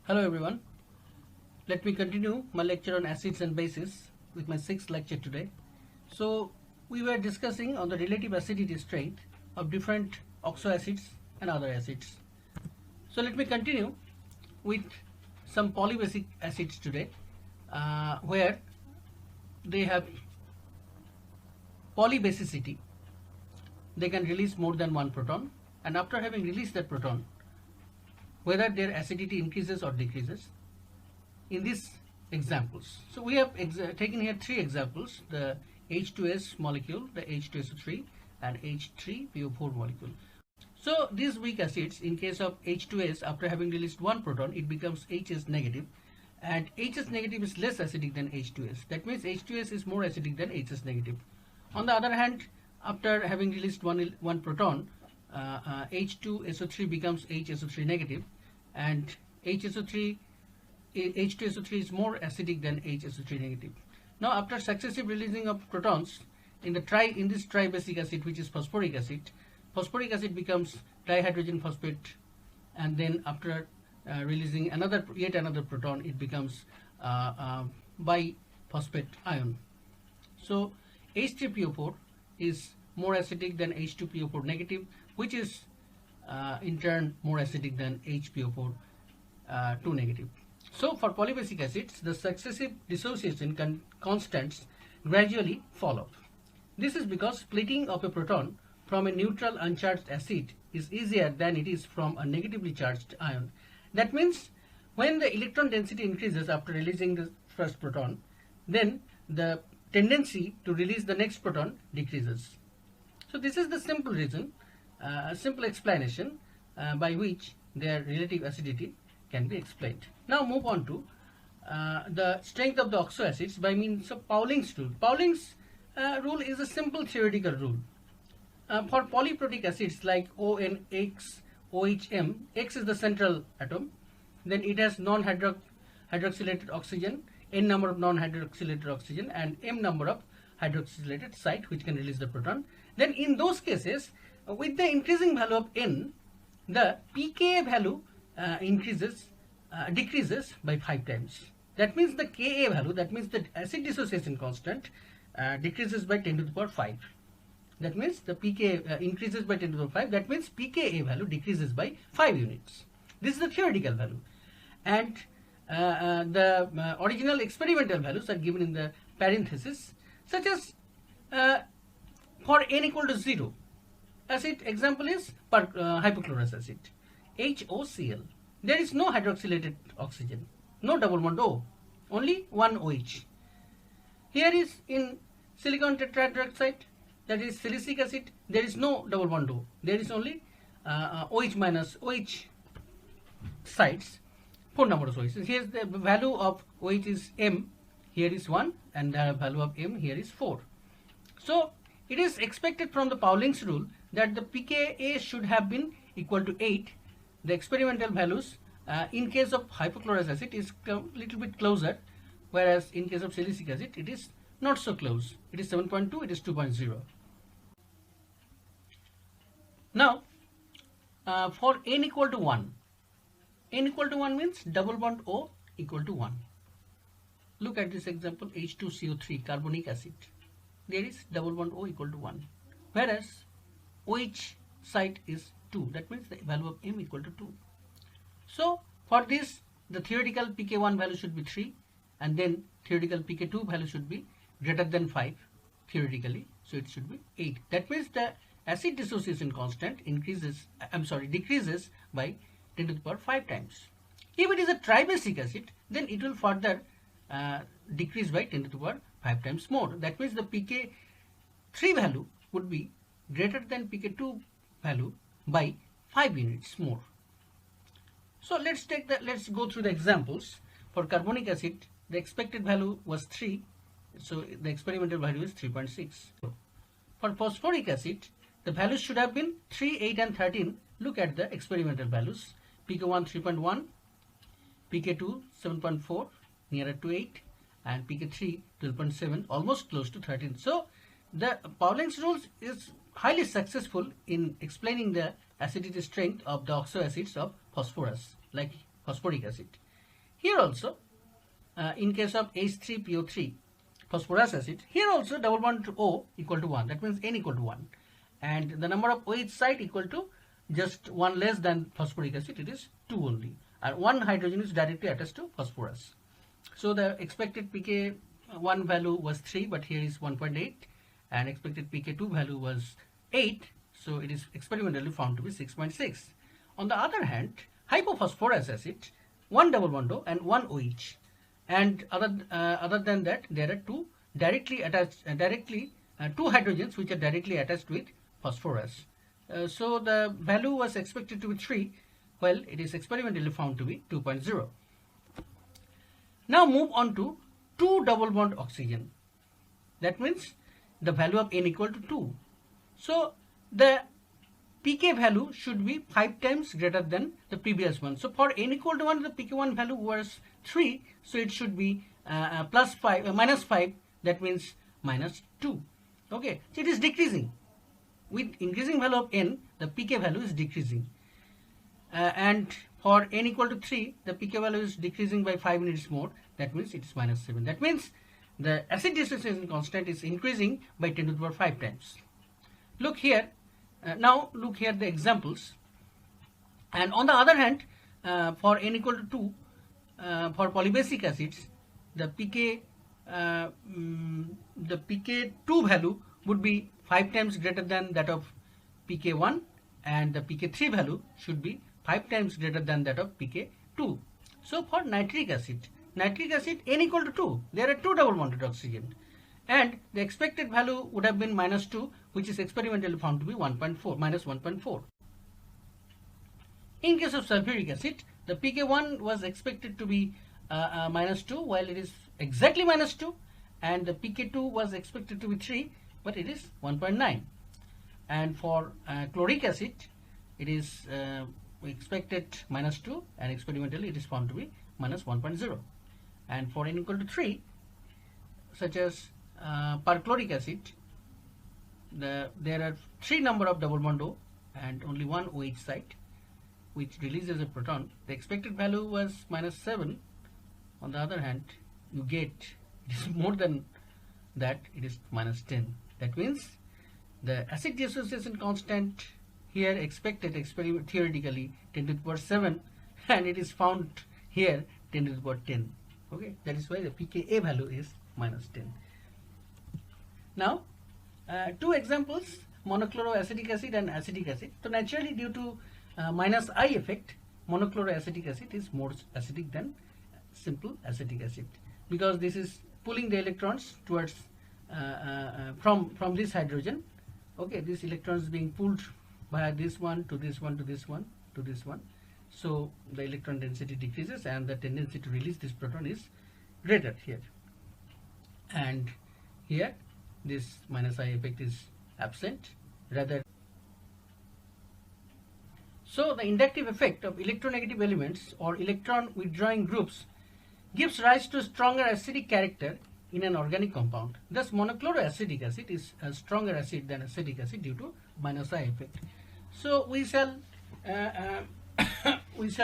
Hello everyone. Let me continue my lecture on acids and bases with my sixth lecture today. So we were discussing on the relative acidity strength of different oxoacids and other acids. So let me continue with some polybasic acids today where they have polybasicity. They can release more than one proton, and after having released that proton, whether their acidity increases or decreases in these examples. So we have taken here three examples: the H2S molecule, the H2SO3 and H3PO4 molecule. So these weak acids, in case of H2S, after having released one proton, it becomes HS negative, and HS negative is less acidic than H2S. That means H2S is more acidic than HS negative. On the other hand, after having released one proton, H2SO3 becomes HSO3 negative, and H2SO3 is more acidic than HSO3 negative. Now, after successive releasing of protons in this tribasic acid, which is phosphoric acid becomes dihydrogen phosphate, and then after releasing yet another proton, it becomes biphosphate ion. So H3PO4 is more acidic than H2PO4 negative, which is in turn more acidic than HPO4 2 negative. So for polybasic acids, the successive dissociation constants gradually follow. This is because splitting of a proton from a neutral uncharged acid is easier than it is from a negatively charged ion. That means when the electron density increases after releasing the first proton, then the tendency to release the next proton decreases. So this is the simple reason, simple explanation by which their relative acidity can be explained. Now move on to the strength of the oxoacids by means of Pauling's rule. Pauling's rule is a simple theoretical rule. For polyprotic acids like ONX, OHM, X is the central atom, then it has non-hydroxylated oxygen, N number of non-hydroxylated oxygen, and M number of hydroxylated site which can release the proton. Then in those cases, with the increasing value of N, the pKa value decreases by 5 times. That means the Ka value, that means the acid dissociation constant, decreases by 10 to the power 5. That means the pKa increases by 10 to the power 5. That means pKa value decreases by 5 units. This is the theoretical value. And the original experimental values are given in the parenthesis, such as for N equal to 0. Acid example is hypochlorous acid, HOCl. There is no hydroxylated oxygen, no double bond O, only one OH. Here is in silicon tetrahydroxide, that is silicic acid, there is no double bond O, there is only OH minus OH sites, 4 number of OH. Here is the value of OH is M, here is 1, and the value of M here is 4. So it is expected from the Pauling's rule that the pKa should have been equal to 8. The experimental values in case of hypochlorous acid is a little bit closer, whereas in case of silicic acid it is not so close. It is 7.2, it is 2.0. Now for N equal to 1, N equal to 1 means double bond O equal to 1. Look at this example, H2CO3 carbonic acid. There is double bond O equal to 1, whereas OH site is 2. That means the value of M equal to 2. So for this, the theoretical pK1 value should be 3, and then theoretical pK2 value should be greater than 5 theoretically, so it should be 8. That means the acid dissociation constant decreases by 10 to the power 5 times. If it is a tribasic acid, then it will further decrease by 10 to the power 5 times more. That means the pK3 value would be greater than pK2 value by 5 units more. So let's go through the examples. For carbonic acid, the expected value was 3, so the experimental value is 3.6. For phosphoric acid, the values should have been 3, 8 and 13. Look at the experimental values. pK1 3.1, pK2 7.4, nearer to 8, and pK3 12.7, almost close to 13. So the Pauling's rule is highly successful in explaining the acidity strength of the oxoacids of phosphorus, like phosphoric acid. Here also, in case of H3PO3 phosphorus acid, here also double bond to O equal to 1. That means N equal to 1. And the number of OH site equal to just 1 less than phosphoric acid, it is 2 only. And 1 hydrogen is directly attached to phosphorus. So the expected pK1 value was 3, but here is 1.8, and expected pK2 value was 8, so it is experimentally found to be 6.6. On the other hand, hypophosphorus acid, 1 double bond O and 1 OH, and other than that, there are two directly attached, two hydrogens which are directly attached with phosphorus. So the value was expected to be 3, while it is experimentally found to be 2.0. Now move on to 2 double bond oxygen. That means the value of N equal to 2. So the pK value should be 5 times greater than the previous one. So for N equal to 1, the pK1 value was 3. So it should be minus 5. That means minus 2. Okay. So it is decreasing. With increasing value of N, the pK value is decreasing. And for N equal to 3, the pK value is decreasing by 5 units more. That means it is minus 7. That means the acid dissociation constant is increasing by 10 to the power 5 times. Look here. Now look here the examples. And on the other hand, for N equal to 2, for polybasic acids, the pK2 value would be 5 times greater than that of pK1, and the pK3 value should be 5 times greater than that of pK2. So for nitric acid N equal to 2, there are 2 double bonded oxygen, and the expected value would have been minus 2, which is experimentally found to be 1.4, minus 1.4. In case of sulfuric acid, the pK1 was expected to be minus 2, while it is exactly minus 2, and the pK2 was expected to be 3, but it is 1.9. And for chloric acid, it is expected minus 2, and experimentally it is found to be minus 1.0. And for N equal to 3, such as perchloric acid, there are 3 number of double bond O and only 1 OH site, which releases a proton. The expected value was minus 7. On the other hand, you get it is more than that, it is minus 10. That means the acid dissociation constant here expected theoretically 10 to the power 7, and it is found here 10 to the power 10. Okay, that is why the pKa value is minus 10. Now, 2 examples, monochloroacetic acid and acetic acid. So naturally, due to minus I effect, monochloroacetic acid is more acidic than simple acetic acid, because this is pulling the electrons towards from this hydrogen. Okay, these electrons being pulled by this one to this one to this one to this one. So the electron density decreases, and the tendency to release this proton is greater here. And here this minus I effect is absent, rather. So the inductive effect of electronegative elements or electron withdrawing groups gives rise to stronger acidic character in an organic compound. Thus monochloroacetic acid is a stronger acid than acetic acid due to minus I effect. So we shall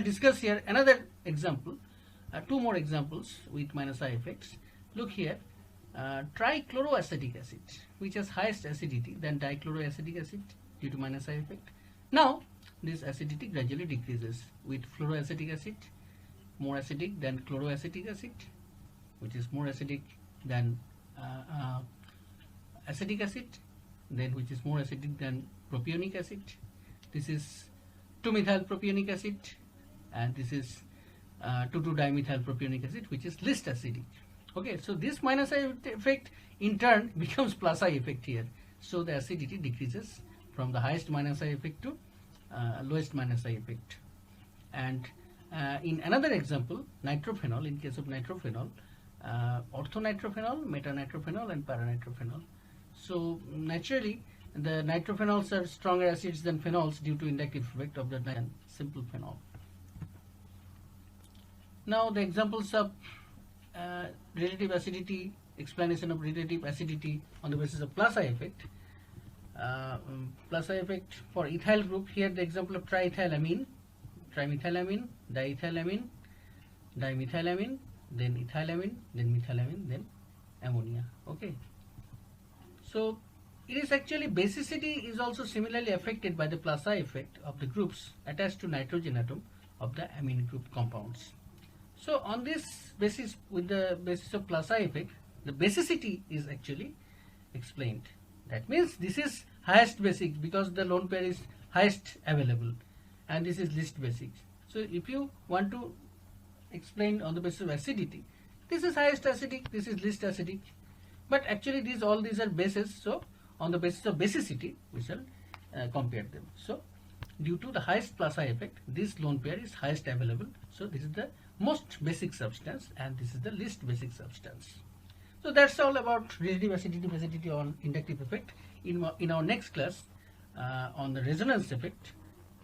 discuss here another example, 2 more examples with minus I effects. Look here, trichloroacetic acid, which has highest acidity than dichloroacetic acid due to minus I effect. Now this acidity gradually decreases with fluoroacetic acid, more acidic than chloroacetic acid, which is more acidic than acetic acid, then which is more acidic than propionic acid. This is 2-methyl propionic acid, and this is 2,2-dimethyl propionic acid, which is least acidic. Okay, so this minus I effect in turn becomes plus I effect here. So the acidity decreases from the highest minus I effect to lowest minus I effect. And in another example, nitrophenol, in case of nitrophenol, orthonitrophenol, metanitrophenol, and paranitrophenol. So naturally, the nitrophenols are stronger acids than phenols due to inductive effect of the simple phenol. Now the examples of relative acidity, explanation of relative acidity on the basis of plus I effect. Plus I effect for ethyl group, here the example of triethylamine, trimethylamine, diethylamine, dimethylamine, then ethylamine, then methylamine, then ammonia. Okay. So it is actually basicity is also similarly affected by the Plaza effect of the groups attached to nitrogen atom of the amine group compounds. So on this basis, with the basis of Plaza effect, the basicity is actually explained. That means this is highest basic because the lone pair is highest available, and this is least basic. So if you want to explain on the basis of acidity, this is highest acidic, this is least acidic, but actually all these are bases. So on the basis of basicity, we shall compare them. So due to the highest Plaza effect, this lone pair is highest available. So this is the most basic substance, and this is the least basic substance. So that's all about relative acidity, basicity on inductive effect. In our next class on the resonance effect,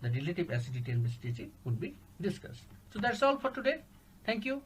the relative acidity and basicity would be discussed. So that's all for today. Thank you.